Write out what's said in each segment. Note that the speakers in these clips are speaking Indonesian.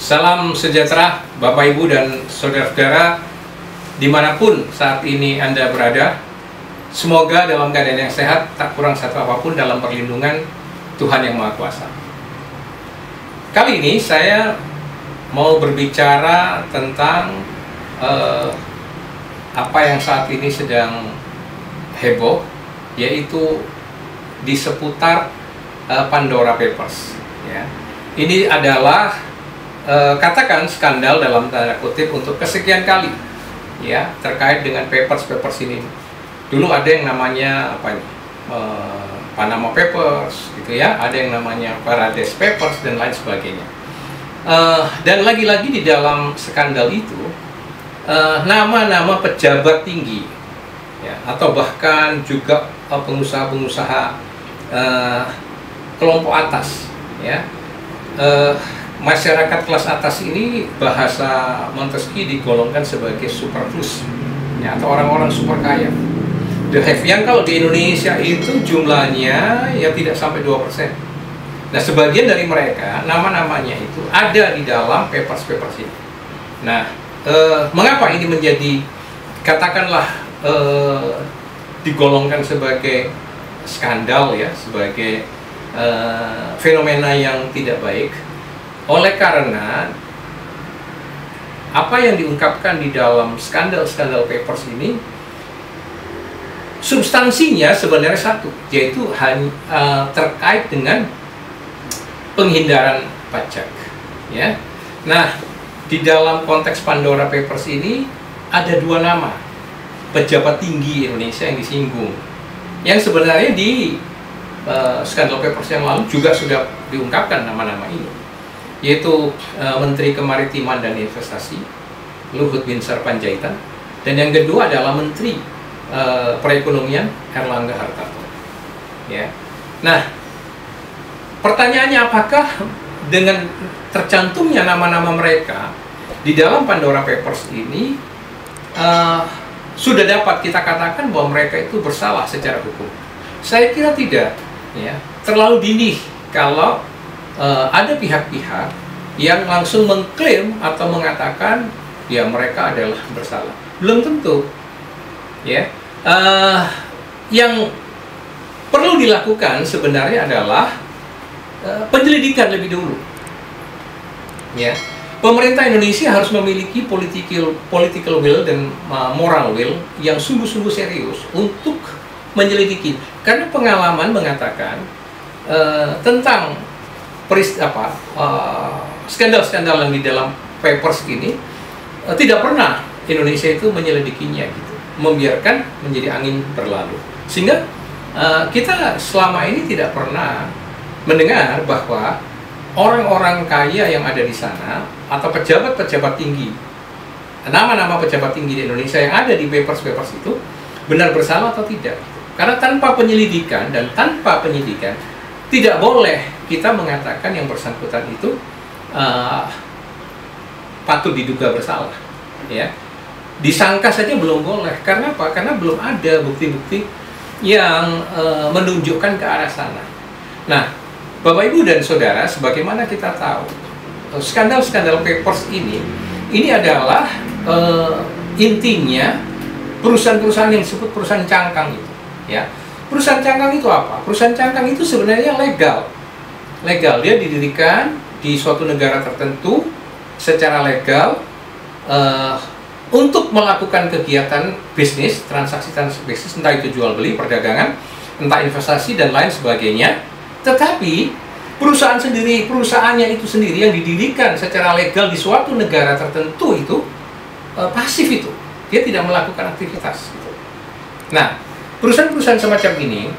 Salam sejahtera Bapak Ibu dan saudara-saudara dimanapun saat ini Anda berada. Semoga dalam keadaan yang sehat, tak kurang satu apapun dalam perlindungan Tuhan Yang Maha Kuasa. Kali ini saya mau berbicara tentang apa yang saat ini sedang heboh, yaitu di seputar Pandora Papers. Ya. Ini adalah katakan skandal dalam tanda kutip untuk kesekian kali, ya, terkait dengan papers ini. Dulu ada yang namanya apa ini, Panama Papers, gitu ya, ada yang namanya Paradise Papers dan lain sebagainya. Dan lagi-lagi di dalam skandal itu nama-nama pejabat tinggi, ya, atau bahkan juga pengusaha-pengusaha kelompok atas, ya. Masyarakat kelas atas ini bahasa Montesquieu digolongkan sebagai superfluous, ya, atau orang-orang super kaya. The have yang kalau di Indonesia itu jumlahnya ya tidak sampai 2%. Nah, sebagian dari mereka nama-namanya itu ada di dalam papers ini. Nah, mengapa ini menjadi katakanlah digolongkan sebagai skandal, ya, sebagai fenomena yang tidak baik? Oleh karena apa yang diungkapkan di dalam skandal-skandal papers ini substansinya sebenarnya satu, yaitu terkait dengan penghindaran pajak, ya. Nah, di dalam konteks Pandora Papers ini ada dua nama pejabat tinggi Indonesia yang disinggung, yang sebenarnya di skandal papers yang lalu juga sudah diungkapkan nama-nama ini, yaitu Menteri Kemaritiman dan Investasi Luhut Binsar Panjaitan, dan yang kedua adalah Menteri Perekonomian Erlangga Hartarto, ya. Nah, pertanyaannya, apakah dengan tercantumnya nama-nama mereka di dalam Pandora Papers ini sudah dapat kita katakan bahwa mereka itu bersalah secara hukum? Saya kira tidak, ya. Terlalu dini kalau ada pihak-pihak yang langsung mengklaim atau mengatakan ya mereka adalah bersalah. Belum tentu, ya. Yang perlu dilakukan sebenarnya adalah penyelidikan lebih dulu, ya. Pemerintah Indonesia harus memiliki political will dan moral will yang sungguh-sungguh serius untuk menyelidiki, karena pengalaman mengatakan tentang skandal-skandal yang di dalam papers ini tidak pernah Indonesia itu menyelidikinya, gitu, membiarkan menjadi angin berlalu, sehingga kita selama ini tidak pernah mendengar bahwa orang-orang kaya yang ada di sana atau pejabat-pejabat tinggi, nama-nama pejabat tinggi di Indonesia yang ada di papers itu benar bersalah atau tidak. Karena tanpa penyelidikan dan tanpa penyidikan tidak boleh kita mengatakan yang bersangkutan itu patut diduga bersalah, ya. Disangka saja belum boleh. Karena apa? Karena belum ada bukti-bukti yang menunjukkan ke arah sana. Nah, Bapak Ibu dan Saudara, sebagaimana kita tahu, skandal-skandal papers ini adalah intinya perusahaan-perusahaan yang disebut perusahaan cangkang itu, ya. Perusahaan cangkang itu apa? Perusahaan cangkang itu sebenarnya legal. Dia didirikan di suatu negara tertentu secara legal untuk melakukan kegiatan bisnis, transaksi bisnis, entah itu jual beli, perdagangan, entah investasi dan lain sebagainya. Tetapi perusahaannya itu sendiri yang didirikan secara legal di suatu negara tertentu itu pasif, itu dia tidak melakukan aktivitas, gitu. Nah, perusahaan-perusahaan semacam ini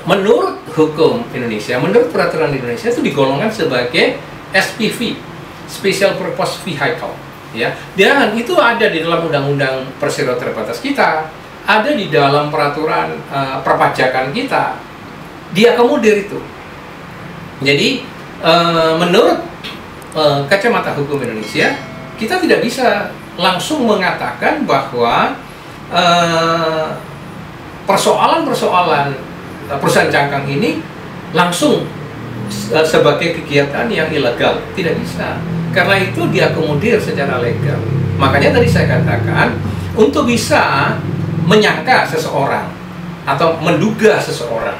menurut hukum Indonesia, menurut peraturan Indonesia itu digolongkan sebagai SPV, Special Purpose Vehicle, ya. Dan itu ada di dalam undang-undang persero terbatas kita, ada di dalam peraturan perpajakan kita, diakomodir itu. Jadi menurut kacamata hukum Indonesia, kita tidak bisa langsung mengatakan bahwa persoalan-persoalan perusahaan cangkang ini langsung sebagai kegiatan yang ilegal. Tidak bisa. Karena itu diakomodir secara legal. Makanya tadi saya katakan, untuk bisa menyangka seseorang atau menduga seseorang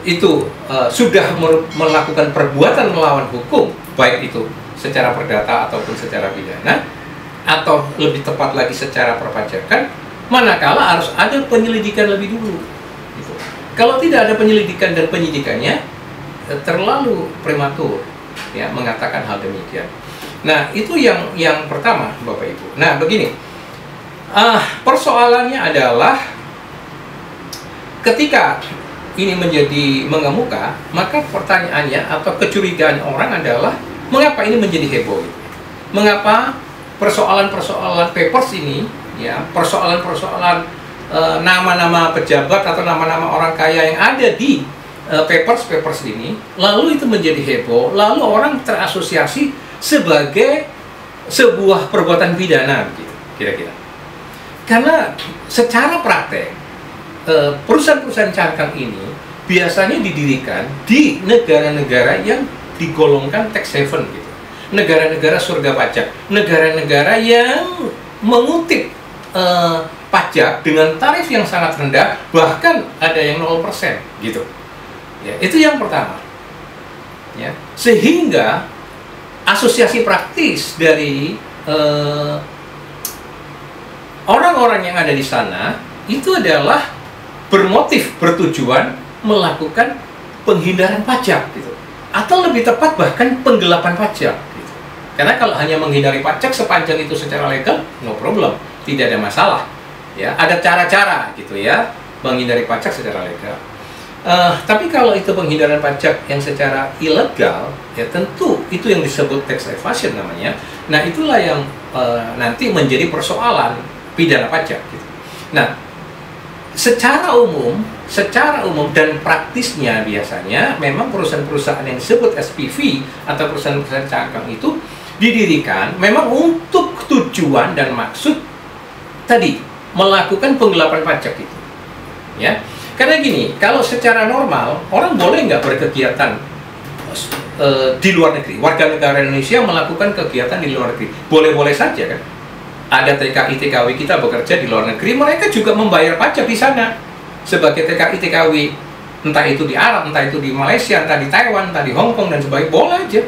itu sudah melakukan perbuatan melawan hukum, baik itu secara perdata ataupun secara pidana, atau lebih tepat lagi secara perpajakan, manakala harus ada penyelidikan lebih dulu. Gitu. Kalau tidak ada penyelidikan dan penyidikannya, terlalu prematur ya mengatakan hal demikian. Nah, itu yang pertama, Bapak Ibu. Nah, begini, persoalannya adalah ketika ini menjadi mengemuka, maka pertanyaannya atau kecurigaan orang adalah mengapa ini menjadi heboh? Mengapa persoalan-persoalan papers ini, ya, persoalan-persoalan nama-nama pejabat atau nama-nama orang kaya yang ada di papers ini, lalu itu menjadi heboh, lalu orang terasosiasi sebagai sebuah perbuatan pidana, begitu kira-kira. Karena secara praktek perusahaan-perusahaan cangkang ini biasanya didirikan di negara-negara yang digolongkan tax haven, gitu. Negara-negara surga pajak, negara-negara yang mengutip pajak dengan tarif yang sangat rendah, bahkan ada yang 0%, gitu. Ya, itu yang pertama. Ya, sehingga asosiasi praktis dari orang-orang yang ada di sana itu adalah bertujuan melakukan penghindaran pajak, gitu. Atau lebih tepat bahkan penggelapan pajak, gitu. Karena kalau hanya menghindari pajak sepanjang itu secara legal, no problem, tidak ada masalah. Ya, ada cara-cara, gitu ya, menghindari pajak secara legal. Tapi kalau itu penghindaran pajak yang secara ilegal, ya tentu itu yang disebut tax evasion namanya. Nah, itulah yang nanti menjadi persoalan pidana pajak, gitu. Nah, secara umum dan praktisnya biasanya memang perusahaan-perusahaan yang disebut SPV atau perusahaan-perusahaan cangkang itu didirikan memang untuk tujuan dan maksud tadi melakukan penggelapan pajak itu, ya. Karena gini, kalau secara normal orang boleh nggak berkegiatan di luar negeri, warga negara Indonesia melakukan kegiatan di luar negeri, boleh-boleh saja kan. Ada TKI TKW kita bekerja di luar negeri, mereka juga membayar pajak di sana sebagai TKI TKW, entah itu di Arab, entah itu di Malaysia, entah di Taiwan, entah di Hong Kong dan sebagainya, boleh aja.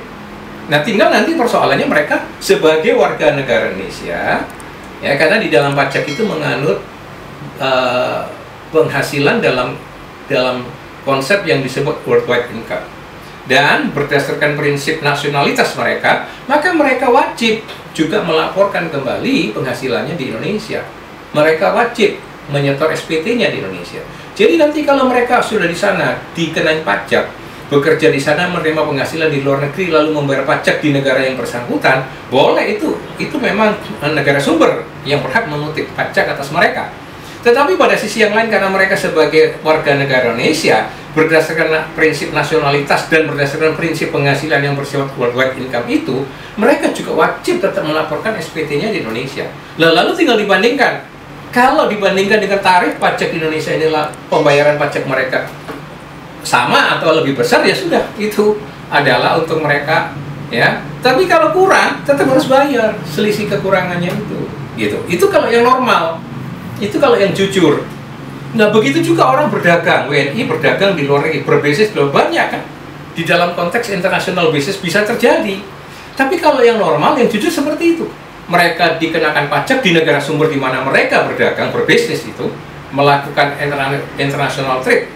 Nah, tinggal nanti persoalannya mereka sebagai warga negara Indonesia, ya, karena di dalam pajak itu menganut penghasilan dalam konsep yang disebut worldwide income, dan berdasarkan prinsip nasionalitas mereka, maka mereka wajib juga melaporkan kembali penghasilannya di Indonesia. Mereka wajib menyetor SPT-nya di Indonesia. Jadi nanti kalau mereka sudah di sana dikenai pajak, bekerja di sana menerima penghasilan di luar negeri lalu membayar pajak di negara yang bersangkutan, boleh, itu memang negara sumber yang berhak mengutip pajak atas mereka. Tetapi pada sisi yang lain, karena mereka sebagai warga negara Indonesia berdasarkan prinsip nasionalitas dan berdasarkan prinsip penghasilan yang bersifat worldwide income itu, mereka juga wajib tetap melaporkan SPT-nya di Indonesia. Lalu tinggal dibandingkan. Kalau dibandingkan dengan tarif pajak Indonesia, inilah pembayaran pajak mereka sama atau lebih besar, ya sudah, itu adalah untuk mereka, ya. Tapi kalau kurang, tetap harus bayar selisih kekurangannya itu, gitu. Itu kalau yang normal. Itu kalau yang jujur. Nah, begitu juga orang berdagang, WNI berdagang di luar negeri, berbisnis di luar, banyak kan? Di dalam konteks internasional bisnis bisa terjadi. Tapi kalau yang normal, yang jujur seperti itu. Mereka dikenakan pajak di negara sumber di mana mereka berdagang, berbisnis itu, melakukan international trade,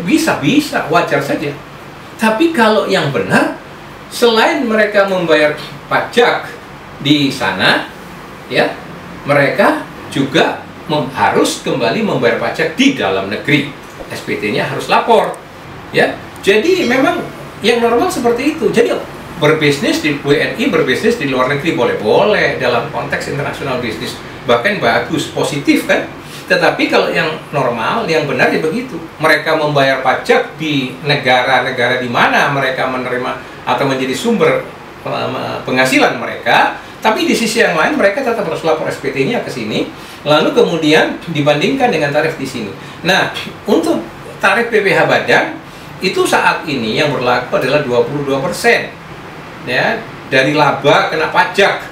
bisa, wajar saja. Tapi kalau yang benar, selain mereka membayar pajak di sana, ya, mereka juga harus kembali membayar pajak di dalam negeri. SPT-nya harus lapor, ya. Jadi memang yang normal seperti itu. Jadi berbisnis di WNI, berbisnis di luar negeri boleh-boleh dalam konteks internasional bisnis, bahkan bagus, positif kan. Tetapi kalau yang normal, yang benar ya begitu. Mereka membayar pajak di negara-negara di mana mereka menerima atau menjadi sumber penghasilan mereka. Tapi di sisi yang lain mereka tetap harus lapor SPT-nya ke sini, lalu kemudian dibandingkan dengan tarif di sini. Nah, untuk tarif PPh Badan itu saat ini yang berlaku adalah 22%. Ya, dari laba kena pajak.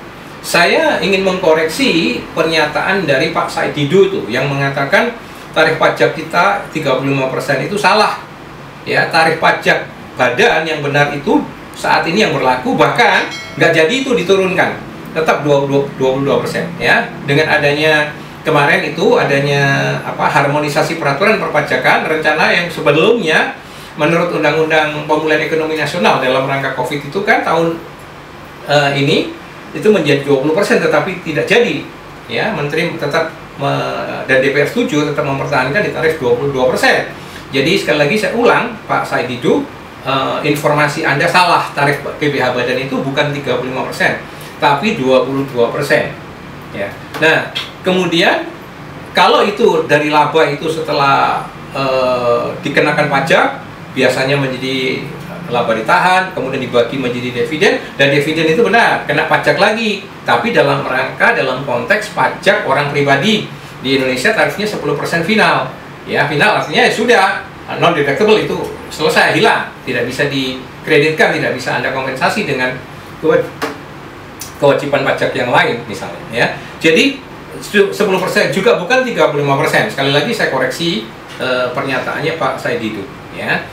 Saya ingin mengkoreksi pernyataan dari Pak Said Didu itu yang mengatakan tarif pajak kita 35% itu salah. Ya, tarif pajak badan yang benar itu saat ini yang berlaku, bahkan nggak jadi itu diturunkan, tetap 22% ya. Dengan adanya kemarin itu adanya harmonisasi peraturan perpajakan, rencana yang sebelumnya menurut Undang-Undang Pemulihan Ekonomi Nasional dalam rangka Covid itu kan tahun ini itu menjadi 20%, tetapi tidak jadi ya. Menteri tetap dan DPR setuju tetap mempertahankan di tarif 22%. Jadi sekali lagi saya ulang, Pak Said Didu, informasi Anda salah. Tarif PBH badan itu bukan 35%, tapi 22%. Ya. Nah, kemudian kalau itu dari laba itu setelah dikenakan pajak, biasanya menjadi laba ditahan, kemudian dibagi menjadi dividen, dan dividen itu benar kena pajak lagi, tapi dalam konteks pajak orang pribadi. Di Indonesia tarifnya 10% final. Ya, final artinya ya sudah non deductible, itu selesai, hilang, tidak bisa dikreditkan, tidak bisa Anda kompensasi dengan kewajiban pajak yang lain misalnya ya. Jadi 10% juga bukan 35%. Sekali lagi saya koreksi pernyataannya Pak Said Didu ya.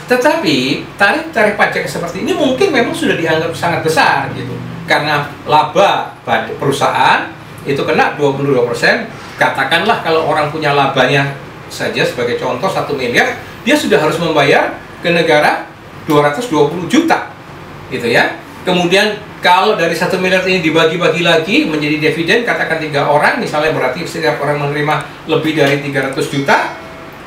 Tetapi tarif pajak seperti ini mungkin memang sudah dianggap sangat besar gitu, karena laba perusahaan itu kena 22%. Katakanlah kalau orang punya labanya saja sebagai contoh 1 miliar, dia sudah harus membayar ke negara 220 juta gitu ya. Kemudian kalau dari 1 miliar ini dibagi-bagi lagi menjadi dividen, katakan 3 orang misalnya, berarti setiap orang menerima lebih dari 300 juta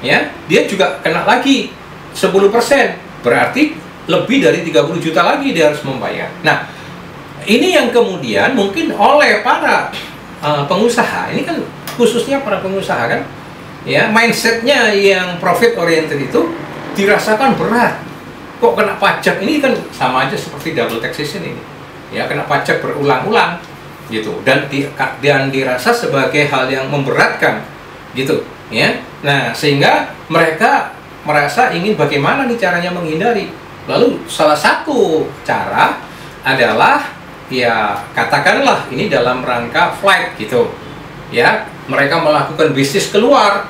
ya, dia juga kena lagi 10%, berarti lebih dari 30 juta lagi dia harus membayar. Nah, ini yang kemudian mungkin oleh para pengusaha, ini kan khususnya para pengusaha kan, ya, mindsetnya yang profit oriented itu dirasakan berat. Kok kena pajak? Ini kan sama aja seperti double taxation ini, ya, kena pajak berulang-ulang gitu, dan dirasa sebagai hal yang memberatkan gitu, ya. Nah, sehingga mereka merasa ingin bagaimana nih caranya menghindari. Lalu salah satu cara adalah ya katakanlah ini dalam rangka flight gitu ya, mereka melakukan bisnis keluar,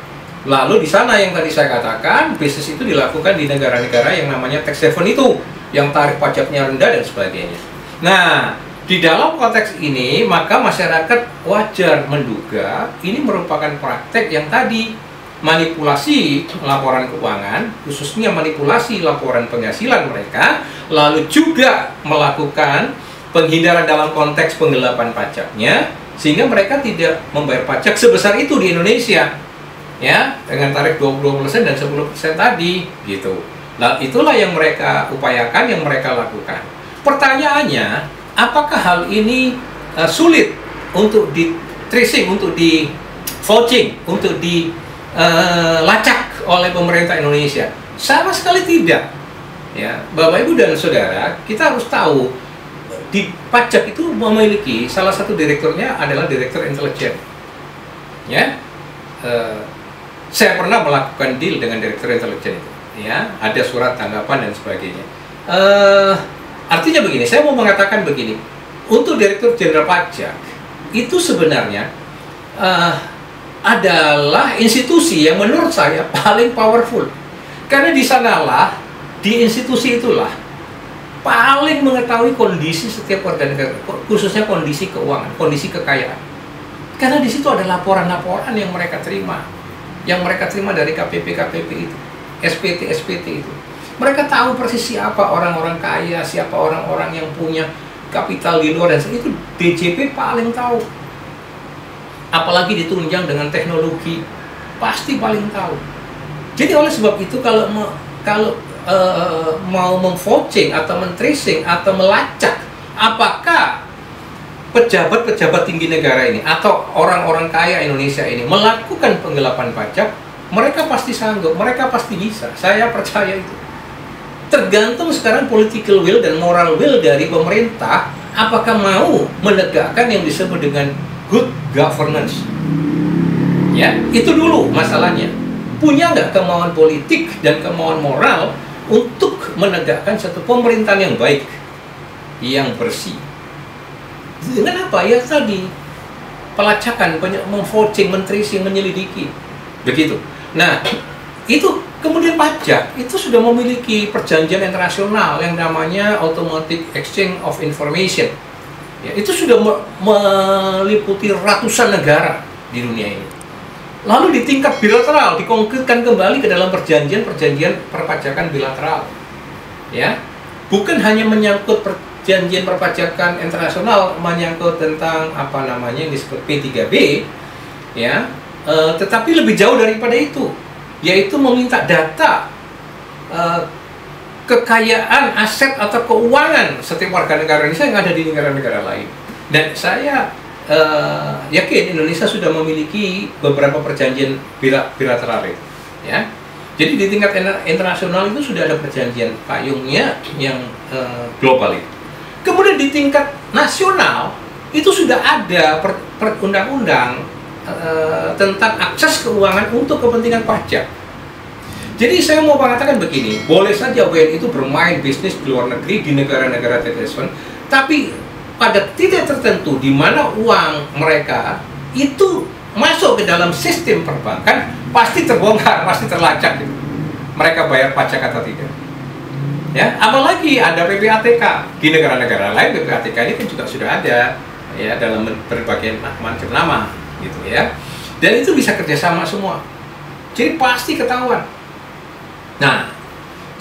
lalu di sana yang tadi saya katakan bisnis itu dilakukan di negara-negara yang namanya tax haven itu, yang tarif pajaknya rendah dan sebagainya. Nah, di dalam konteks ini maka masyarakat wajar menduga ini merupakan praktek yang tadi manipulasi laporan keuangan, khususnya manipulasi laporan penghasilan mereka, lalu juga melakukan penghindaran dalam konteks penggelapan pajaknya, sehingga mereka tidak membayar pajak sebesar itu di Indonesia ya, dengan tarif 20% dan 10% tadi gitu. Nah, itulah yang mereka upayakan, yang mereka lakukan. Pertanyaannya, apakah hal ini sulit untuk di tracing, untuk di vouching, untuk dilacak oleh pemerintah Indonesia? Sama sekali tidak ya, Bapak Ibu dan Saudara. Kita harus tahu di pajak itu memiliki salah satu direkturnya adalah direktur intelijen ya. Saya pernah melakukan deal dengan direktur intelijen itu ya, ada surat tanggapan dan sebagainya. Artinya begini, saya mau mengatakan begini, untuk direktur jenderal pajak itu sebenarnya adalah institusi yang menurut saya paling powerful, karena di sanalah, di institusi itulah paling mengetahui kondisi setiap warga negara, khususnya kondisi keuangan, kondisi kekayaan. Karena di situ ada laporan-laporan yang mereka terima dari KPP itu, SPT itu. Mereka tahu persis siapa orang-orang kaya, siapa orang-orang yang punya kapital di luar, dan itu DJP paling tahu. Apalagi ditunjang dengan teknologi, pasti paling tahu. Jadi oleh sebab itu kalau mau memvouching atau men-tracing atau melacak apakah pejabat-pejabat tinggi negara ini atau orang-orang kaya Indonesia ini melakukan penggelapan pajak, mereka pasti sanggup, mereka pasti bisa. Saya percaya itu. Tergantung sekarang political will dan moral will dari pemerintah, apakah mau menegakkan yang disebut dengan good governance. Ya, itu dulu masalahnya. Punya nggak kemauan politik dan kemauan moral untuk menegakkan satu pemerintahan yang baik, yang bersih. Dengan apa? Ya tadi, pelacakan, memvouching, men-tracing, menyelidiki. Begitu. Nah, itu kemudian pajak itu sudah memiliki perjanjian internasional yang namanya Automatic Exchange of Information. Ya, itu sudah meliputi ratusan negara di dunia ini. Lalu di tingkat bilateral dikonkretkan kembali ke dalam perjanjian perpajakan bilateral. Ya, bukan hanya menyangkut perjanjian perpajakan internasional, menyangkut tentang apa namanya yang disebut P3B, ya, tetapi lebih jauh daripada itu, yaitu meminta data kekayaan, aset atau keuangan setiap warga negara Indonesia yang ada di negara-negara lain. Dan saya yakin Indonesia sudah memiliki beberapa perjanjian bilateral itu, ya. Jadi di tingkat internasional itu sudah ada perjanjian payungnya yang global itu. Kemudian di tingkat nasional itu sudah ada undang-undang tentang akses keuangan untuk kepentingan pajak. Jadi saya mau mengatakan begini, boleh saja WNI itu bermain bisnis di luar negeri, di negara-negara tetesan, tapi pada titik tertentu di mana uang mereka itu masuk ke dalam sistem perbankan, pasti terbongkar, pasti terlacak gitu. Mereka bayar pajak atau tidak. Ya, apalagi ada PPATK. Di negara-negara lain PPATK ini kan juga sudah ada, ya, dalam berbagai macam nama gitu ya. Dan itu bisa kerjasama semua. Jadi pasti ketahuan. Nah,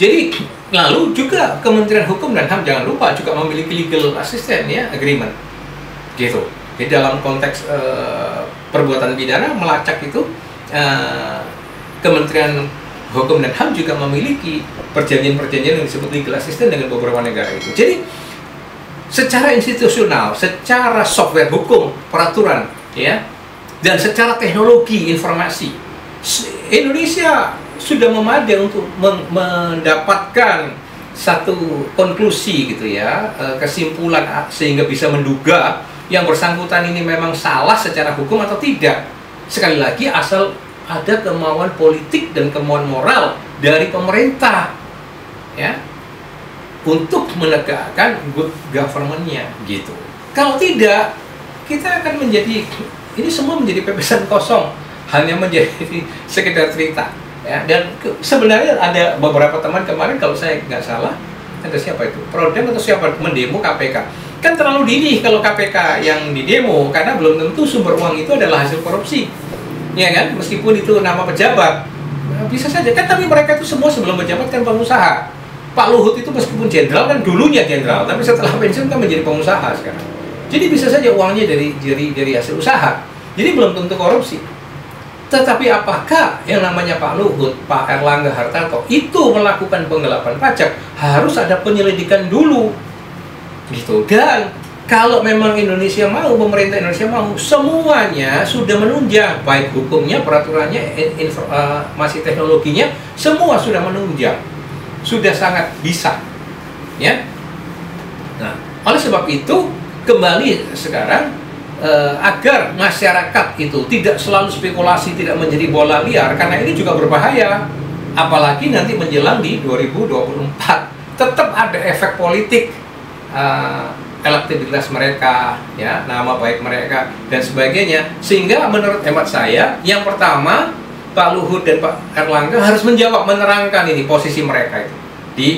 jadi lalu juga Kementerian Hukum dan HAM jangan lupa juga memiliki legal assistance, ya, agreement gitu. Di dalam konteks perbuatan pidana melacak itu, Kementerian Hukum dan HAM juga memiliki perjanjian-perjanjian yang disebut legal assistance dengan beberapa negara itu. Jadi secara institusional, secara software hukum, peraturan, ya, dan secara teknologi informasi, Indonesia sudah memadai untuk mendapatkan satu konklusi gitu ya, kesimpulan sehingga bisa menduga yang bersangkutan ini memang salah secara hukum atau tidak. Sekali lagi asal ada kemauan politik dan kemauan moral dari pemerintah, ya, untuk menegakkan good government-nya gitu. Kalau tidak, kita akan menjadi, ini semua menjadi pepesan kosong, hanya menjadi sekedar cerita. Ya, dan sebenarnya ada beberapa teman kemarin, kalau saya nggak salah, ada siapa itu, Prodem atau siapa, mendemo KPK. Kan terlalu dini kalau KPK yang didemo, karena belum tentu sumber uang itu adalah hasil korupsi, ya kan, meskipun itu nama pejabat, bisa saja kan. Tapi mereka itu semua sebelum menjabat kan pengusaha. Pak Luhut itu meskipun jenderal kan dulunya jenderal, tapi setelah pensiun kan menjadi pengusaha sekarang. Jadi bisa saja uangnya dari hasil usaha. Jadi belum tentu korupsi. Tetapi apakah yang namanya Pak Luhut, Pak Erlangga Hartarto itu melakukan penggelapan pajak? Harus ada penyelidikan dulu, gitu. Dan kalau memang Indonesia mau, pemerintah Indonesia mau, semuanya sudah menunjang, baik hukumnya, peraturannya, masih teknologinya, semua sudah menunjang, sudah sangat bisa, ya. Nah, oleh sebab itu kembali sekarang, agar masyarakat itu tidak selalu spekulasi, tidak menjadi bola liar, karena ini juga berbahaya. Apalagi nanti menjelang di 2024 tetap ada efek politik, elektabilitas mereka, ya, nama baik mereka dan sebagainya. Sehingga menurut hemat saya, yang pertama Pak Luhut dan Pak Erlangga harus menjawab, menerangkan ini posisi mereka itu di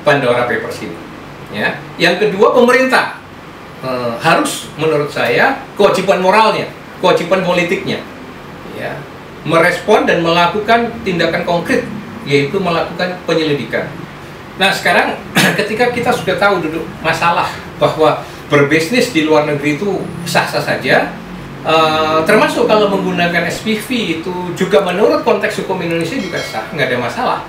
Pandora Papers ini, ya. Yang kedua, pemerintah harus, menurut saya, kewajiban moralnya, kewajiban politiknya, ya, merespon dan melakukan tindakan konkret, yaitu melakukan penyelidikan. Nah, sekarang ketika kita sudah tahu duduk masalah bahwa berbisnis di luar negeri itu sah-sah saja, termasuk kalau menggunakan SPV itu juga menurut konteks hukum Indonesia juga sah, nggak ada masalah,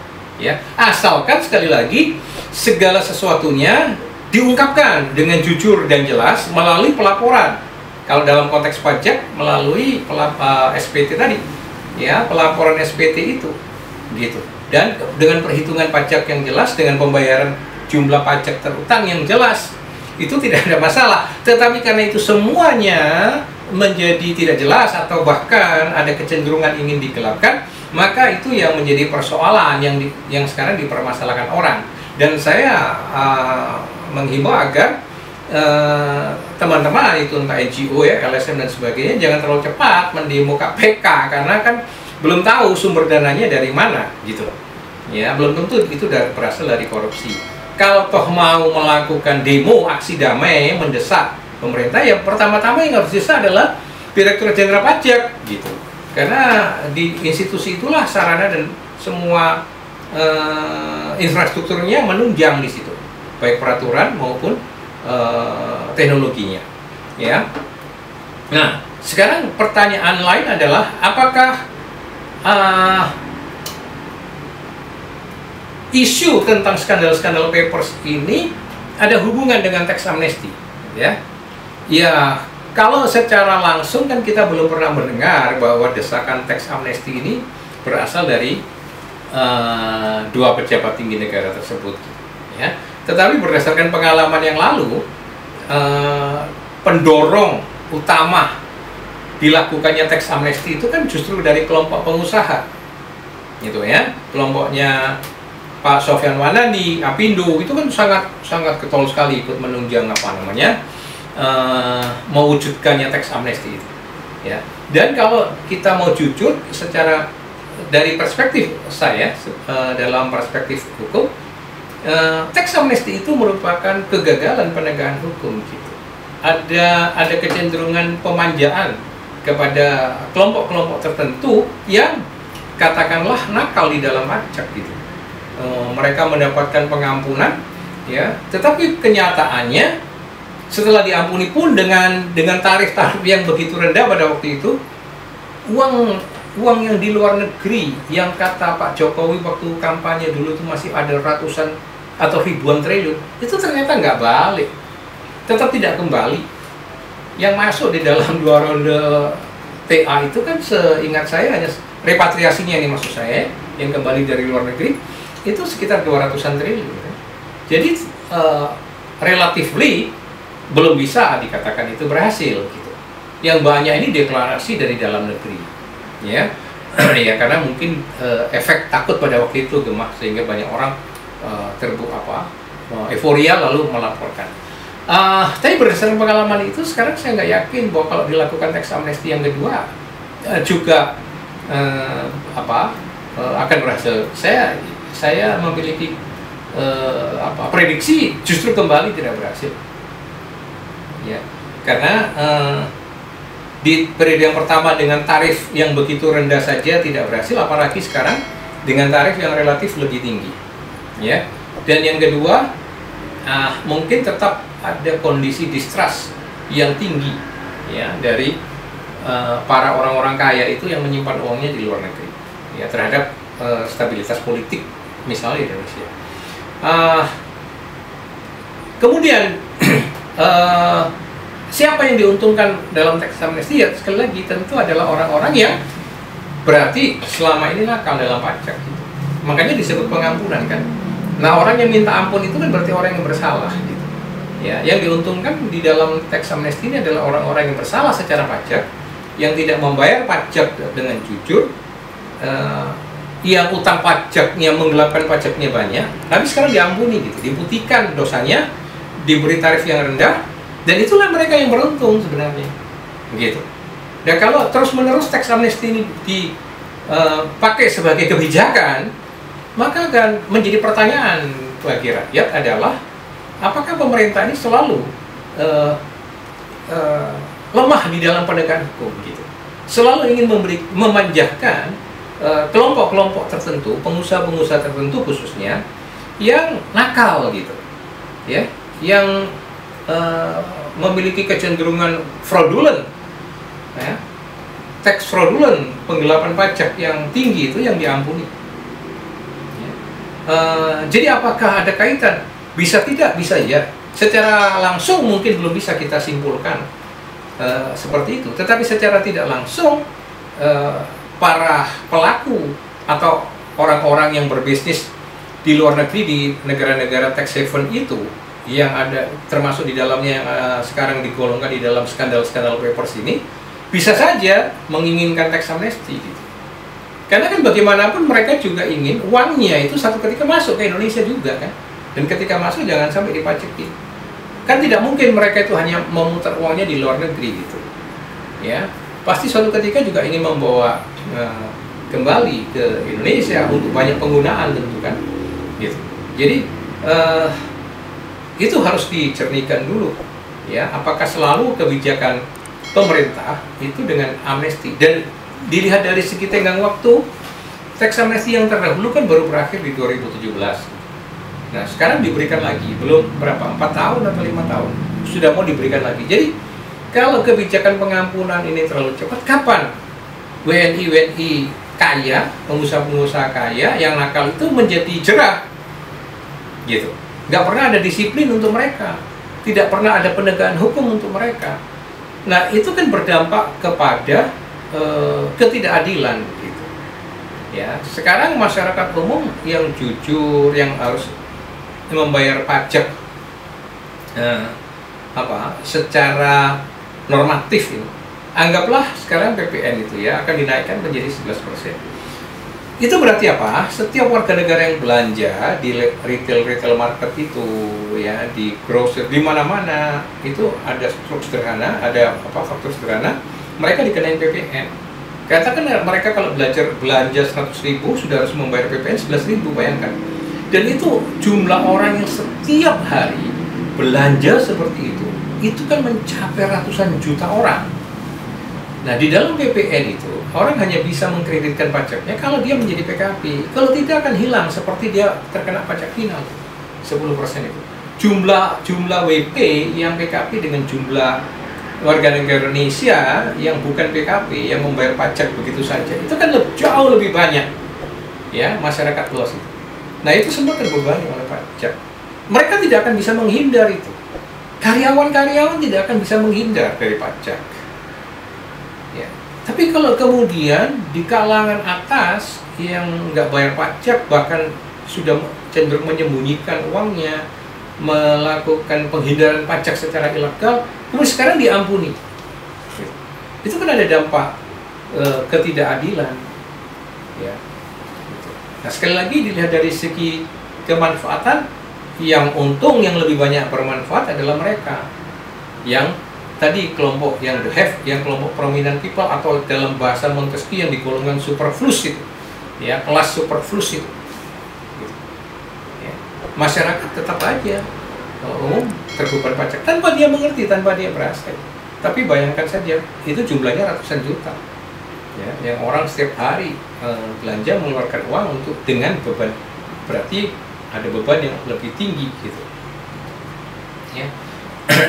ya, asalkan sekali lagi segala sesuatunya diungkapkan dengan jujur dan jelas melalui pelaporan. Kalau dalam konteks pajak melalui SPT tadi, ya, pelaporan SPT itu, gitu. Dan dengan perhitungan pajak yang jelas, dengan pembayaran jumlah pajak terutang yang jelas, itu tidak ada masalah. Tetapi karena itu semuanya menjadi tidak jelas atau bahkan ada kecenderungan ingin digelapkan, maka itu yang menjadi persoalan yang sekarang dipermasalahkan orang. Dan saya menghimbau agar teman-teman itu entah NGO ya, LSM dan sebagainya jangan terlalu cepat mendemo KPK karena kan belum tahu sumber dananya dari mana gitu. Ya, belum tentu itu berasal dari korupsi. Kalau toh mau melakukan demo, aksi damai, mendesak pemerintah, ya pertama-tama yang harus didesak adalah Direktur Jenderal Pajak gitu. Karena di institusi itulah sarana dan semua infrastrukturnya menunjang di situ, baik peraturan maupun teknologinya. Ya. Nah, sekarang pertanyaan lain adalah apakah isu tentang skandal-skandal papers ini ada hubungan dengan tax amnesty? Ya, ya. Kalau secara langsung kan kita belum pernah mendengar bahwa desakan tax amnesty ini berasal dari dua pejabat tinggi negara tersebut, ya. Tetapi berdasarkan pengalaman yang lalu, pendorong utama dilakukannya tax amnesty itu kan justru dari kelompok pengusaha, gitu ya. Kelompoknya Pak Sofyan Wanandi, Apindo itu kan sangat getol sekali ikut menunjang mewujudkannya tax amnesty itu, ya. Dan kalau kita mau jujur secara dari perspektif saya, dalam perspektif hukum, tax amnesty itu merupakan kegagalan penegakan hukum gitu. Ada kecenderungan pemanjaan kepada kelompok-kelompok tertentu yang katakanlah nakal di dalam pajak gitu. Mereka mendapatkan pengampunan, ya, tetapi kenyataannya setelah diampuni pun dengan tarif-tarif yang begitu rendah pada waktu itu, uang yang di luar negeri yang kata Pak Jokowi waktu kampanye dulu itu masih ada ratusan atau ribuan triliun, itu ternyata nggak balik, tetap tidak kembali. Yang masuk di dalam 2 ronde TA itu kan seingat saya hanya repatriasinya, ini maksud saya, yang kembali dari luar negeri itu sekitar 200-an triliun. Jadi relatively belum bisa dikatakan itu berhasil gitu. Yang banyak ini deklarasi dari dalam negeri, ya. Ya karena mungkin efek takut pada waktu itu gemah sehingga banyak orang euforia lalu melaporkan. Tapi berdasarkan pengalaman itu sekarang saya nggak yakin bahwa kalau dilakukan tax amnesty yang kedua juga akan berhasil. Saya memiliki prediksi justru kembali tidak berhasil, ya, karena di periode yang pertama dengan tarif yang begitu rendah saja tidak berhasil, apalagi sekarang dengan tarif yang relatif lebih tinggi, ya. Dan yang kedua, mungkin tetap ada kondisi distrust yang tinggi, ya, dari para orang-orang kaya itu yang menyimpan uangnya di luar negeri, ya, terhadap stabilitas politik misalnya di Indonesia. Kemudian siapa yang diuntungkan dalam tax amnesty? Ya sekali lagi tentu adalah orang-orang yang berarti selama ini nakal dalam pajak gitu. Makanya disebut pengampunan kan. Nah, orang yang minta ampun itu kan berarti orang yang bersalah gitu. Ya, yang diuntungkan di dalam tax amnesty ini adalah orang-orang yang bersalah secara pajak, yang tidak membayar pajak dengan jujur, yang utang pajaknya, menggelapkan pajaknya banyak, tapi sekarang diampuni gitu, diputihkan dosanya, diberi tarif yang rendah, dan itulah mereka yang beruntung sebenarnya, gitu. Dan kalau terus-menerus tax amnesty ini dipakai sebagai kebijakan, maka akan menjadi pertanyaan bagi rakyat adalah apakah pemerintah ini selalu lemah di dalam penegakan hukum, gitu, selalu ingin memanjakan kelompok-kelompok tertentu, pengusaha-pengusaha tertentu khususnya yang nakal gitu, ya, yang memiliki kecenderungan fraudulent, ya, tax fraudulent, penggelapan pajak yang tinggi itu yang diampuni. Ya. Jadi apakah ada kaitan? Bisa tidak, bisa ya. Secara langsung mungkin belum bisa kita simpulkan seperti itu, tetapi secara tidak langsung para pelaku atau orang-orang yang berbisnis di luar negeri di negara-negara tax haven itu yang ada termasuk di dalamnya yang sekarang digolongkan di dalam skandal-skandal papers ini bisa saja menginginkan tax amnesty gitu. Karena kan bagaimanapun mereka juga ingin uangnya itu satu ketika masuk ke Indonesia juga kan. Dan ketika masuk jangan sampai dipajakin. Kan tidak mungkin mereka itu hanya memutar uangnya di luar negeri gitu. Ya, pasti suatu ketika juga ingin membawa kembali ke Indonesia untuk banyak penggunaan tentu kan. Gitu. Jadi itu harus dicernihkan dulu. Ya, apakah selalu kebijakan pemerintah itu dengan amnesti, dan dilihat dari segi tenggang waktu, teks amnesti yang terdahulu kan baru berakhir di 2017. Nah, sekarang diberikan lagi, belum berapa, 4 tahun atau 5 tahun, sudah mau diberikan lagi. Jadi, kalau kebijakan pengampunan ini terlalu cepat, kapan WNI kaya, pengusaha-pengusaha kaya yang nakal itu menjadi jerah? Gitu. Nggak pernah ada disiplin untuk mereka. Tidak pernah ada penegakan hukum untuk mereka. Nah, itu kan berdampak kepada ketidakadilan gitu. Ya, sekarang masyarakat umum yang jujur, yang harus membayar pajak secara normatif ini. Anggaplah sekarang PPN itu ya akan dinaikkan menjadi 11%. Itu berarti apa? Setiap warga negara yang belanja di retail market itu, ya, di grocer, di mana-mana itu ada struktur sederhana, ada faktor sederhana, mereka dikenain PPN. Katakan mereka kalau belanja 100.000 sudah harus membayar PPN 11.000, bayangkan. Dan itu jumlah orang yang setiap hari belanja seperti itu kan mencapai ratusan juta orang. Nah, di dalam PPN itu, orang hanya bisa mengkreditkan pajaknya kalau dia menjadi PKP. Kalau tidak akan hilang, seperti dia terkena pajak final, 10% itu. Jumlah WP yang PKP dengan jumlah warga negara Indonesia yang bukan PKP, yang membayar pajak begitu saja, itu kan jauh lebih banyak. Ya, masyarakat luas itu. Nah, itu semua terbebani oleh pajak. Mereka tidak akan bisa menghindar itu. Karyawan-karyawan tidak akan bisa menghindar dari pajak. Ya. Tapi kalau kemudian di kalangan atas yang nggak bayar pajak, bahkan sudah cenderung menyembunyikan uangnya, melakukan penghindaran pajak secara ilegal, kemudian sekarang diampuni. Itu kan ada dampak ketidakadilan. Ya. Nah, sekali lagi dilihat dari segi kemanfaatan, yang untung, yang lebih banyak bermanfaat adalah mereka yang tadi kelompok yang the have, yang kelompok prominent people, atau dalam bahasa Montesquieu yang digolongkan superfluous itu, ya, kelas superfluous itu. Ya. Masyarakat tetap aja umum terbeban pajak tanpa dia mengerti, tanpa dia berasa. Tapi bayangkan saja, itu jumlahnya ratusan juta. Ya, yang orang setiap hari belanja mengeluarkan uang untuk dengan beban, berarti ada beban yang lebih tinggi gitu. Ya.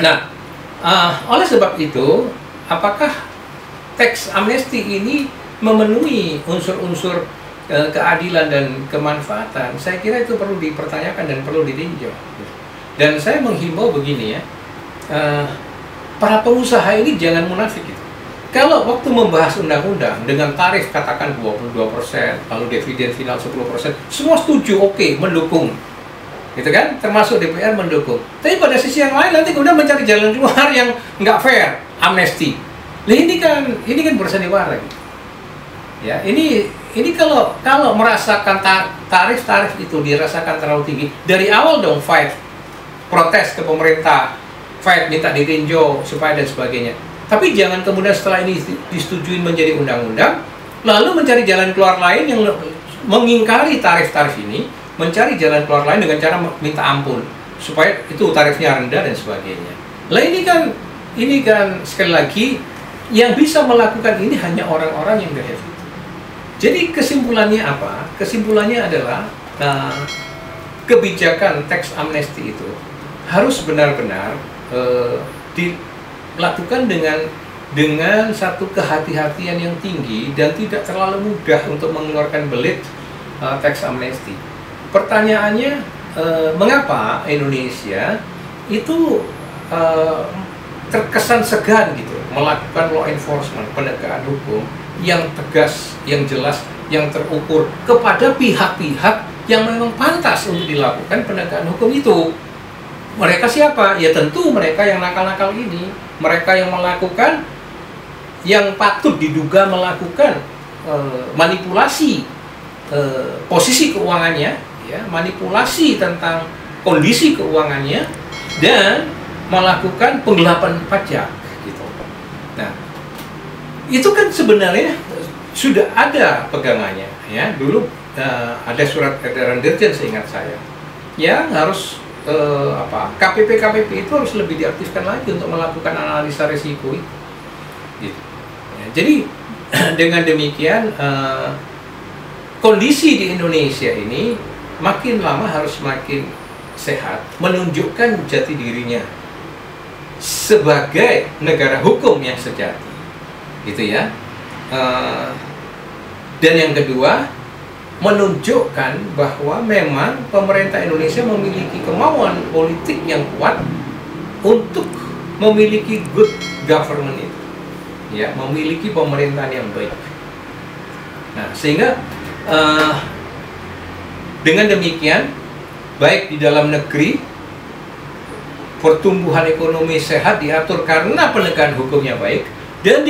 Nah, oleh sebab itu, apakah teks amnesti ini memenuhi unsur-unsur keadilan dan kemanfaatan? Saya kira itu perlu dipertanyakan dan perlu ditinjau. Dan saya menghimbau begini ya, para pengusaha ini jangan munafik gitu. Kalau waktu membahas undang-undang dengan tarif katakan 22%, lalu dividen final 10%, semua setuju, oke, mendukung. Gitu kan? Termasuk DPR mendukung. Tapi pada sisi yang lain nanti kemudian mencari jalan keluar yang nggak fair, amnesti. Nah, ini kan bersandiwara gitu. Ya, ini kalau merasakan tarif itu dirasakan terlalu tinggi, dari awal dong fight, protes ke pemerintah, fight minta ditinjau supaya dan sebagainya. Tapi jangan kemudian setelah ini disetujui menjadi undang-undang, lalu mencari jalan keluar lain yang mengingkari tarif-tarif ini, mencari jalan keluar lain dengan cara minta ampun supaya itu tarifnya rendah dan sebagainya. Lah ini kan sekali lagi yang bisa melakukan ini hanya orang-orang yang gak have. Jadi kesimpulannya apa? Kesimpulannya adalah kebijakan teks amnesti itu harus benar-benar dilakukan dengan satu kehati-hatian yang tinggi dan tidak terlalu mudah untuk mengeluarkan belit teks amnesti. Pertanyaannya, mengapa Indonesia itu terkesan segan gitu melakukan law enforcement, penegakan hukum yang tegas, yang jelas, yang terukur kepada pihak-pihak yang memang pantas untuk dilakukan penegakan hukum itu. Mereka siapa? Ya tentu mereka yang nakal-nakal ini, mereka yang melakukan, yang patut diduga melakukan manipulasi posisi keuangannya, ya, manipulasi tentang kondisi keuangannya dan melakukan penggelapan pajak gitu. Nah, itu kan sebenarnya sudah ada pegangannya ya. Dulu ada surat edaran Dirjen seingat saya yang harus KPP itu harus lebih diaktifkan lagi untuk melakukan analisa risiko itu. Gitu. Ya, jadi dengan demikian kondisi di Indonesia ini makin lama harus makin sehat, menunjukkan jati dirinya sebagai negara hukum yang sejati, gitu ya. Dan yang kedua, menunjukkan bahwa memang pemerintah Indonesia memiliki kemauan politik yang kuat untuk memiliki good government itu, ya, memiliki pemerintahan yang baik. Nah, sehingga dengan demikian, baik di dalam negeri, pertumbuhan ekonomi sehat diatur karena penegakan hukumnya baik, dan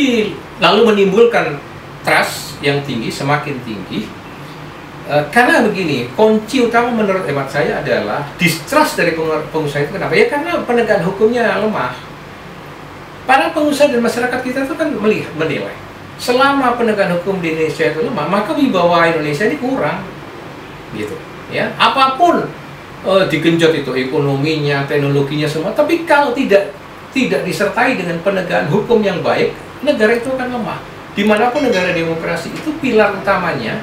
lalu menimbulkan trust yang tinggi, semakin tinggi. Karena begini, kunci utama menurut hemat saya adalah distrust dari pengusaha itu. Kenapa? Ya karena penegakan hukumnya lemah. Para pengusaha dan masyarakat kita itu kan menilai, selama penegakan hukum di Indonesia itu lemah, maka wibawa Indonesia ini kurang, gitu. Ya, apapun digenjot itu ekonominya, teknologinya semua, tapi kalau tidak disertai dengan penegakan hukum yang baik, negara itu akan lemah. Dimanapun negara demokrasi itu pilar utamanya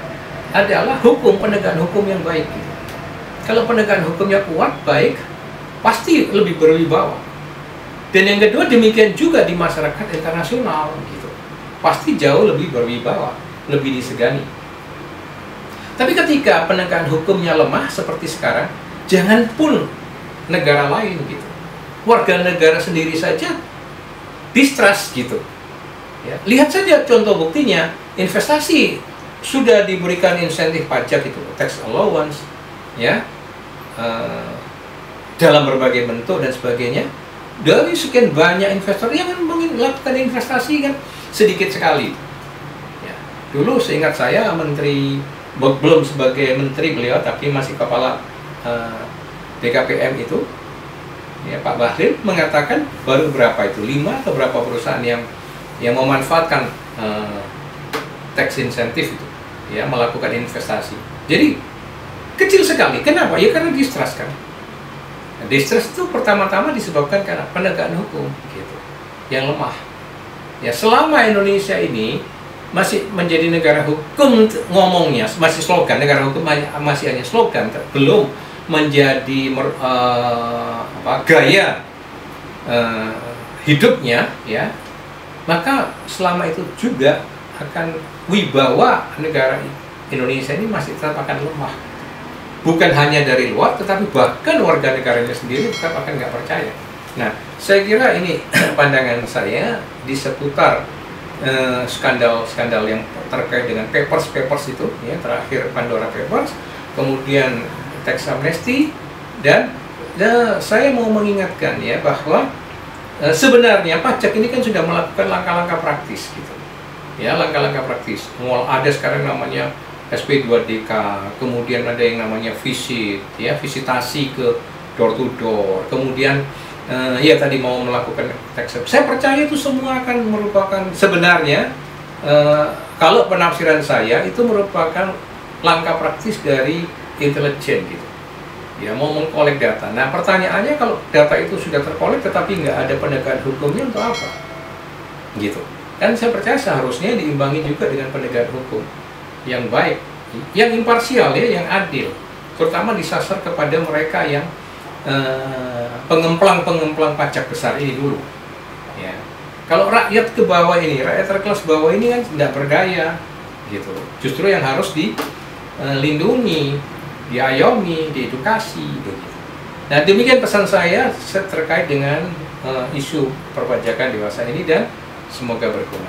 adalah hukum, penegakan hukum yang baik. Kalau penegakan hukumnya kuat, baik, pasti lebih berwibawa. Dan yang kedua demikian juga di masyarakat internasional, gitu. Pasti jauh lebih berwibawa, lebih disegani. Tapi ketika penegakan hukumnya lemah seperti sekarang, jangan pun negara lain, gitu. Warga negara sendiri saja distrust, gitu. Ya, lihat saja contoh buktinya, investasi sudah diberikan insentif pajak itu, tax allowance, ya, dalam berbagai bentuk dan sebagainya. Dari sekian banyak investor yang melakukan investasi kan sedikit sekali. Ya, dulu seingat saya menteri, belum sebagai menteri beliau, tapi masih kepala BKPM itu, ya, Pak Bahlil mengatakan baru berapa itu, 5 atau berapa perusahaan yang memanfaatkan tax insentif itu, ya, melakukan investasi. Jadi kecil sekali. Kenapa? Ya karena distrust kan. Nah, distrust itu pertama-tama disebabkan karena penegakan hukum, gitu, yang lemah. Ya, selama Indonesia ini masih menjadi negara hukum, ngomongnya masih slogan, negara hukum masih hanya slogan, belum menjadi gaya hidupnya, ya, maka selama itu juga akan wibawa negara Indonesia ini masih tetap akan lemah. Bukan hanya dari luar, tetapi bahkan warga negaranya sendiri tetap akan nggak percaya. Nah, saya kira ini pandangan saya di seputar skandal-skandal yang terkait dengan papers itu, ya, terakhir Pandora Papers, kemudian tax amnesty, dan saya mau mengingatkan, ya, bahwa sebenarnya pajak ini kan sudah melakukan langkah-langkah praktis, gitu, ya, langkah-langkah praktis. Ada sekarang namanya SP2DK, kemudian ada yang namanya visit, ya, visitasi ke door to door, kemudian ya tadi mau melakukan tax. Saya percaya itu semua akan merupakan sebenarnya kalau penafsiran saya itu merupakan langkah praktis dari intelijen, gitu, ya, mau mengkolek data. Nah, pertanyaannya, kalau data itu sudah terkolek tetapi nggak ada penegakan hukumnya, untuk apa, gitu kan? Saya percaya seharusnya diimbangi juga dengan penegakan hukum yang baik, yang imparsial, ya, yang adil, terutama disasar kepada mereka yang pengemplang pajak besar ini dulu, ya. Kalau rakyat ke bawah ini, rakyat terkelas bawah ini kan tidak berdaya, gitu. Justru yang harus dilindungi, diayomi, diedukasi, gitu. Nah, demikian pesan saya terkait dengan isu perpajakan dewasa ini, dan semoga berguna.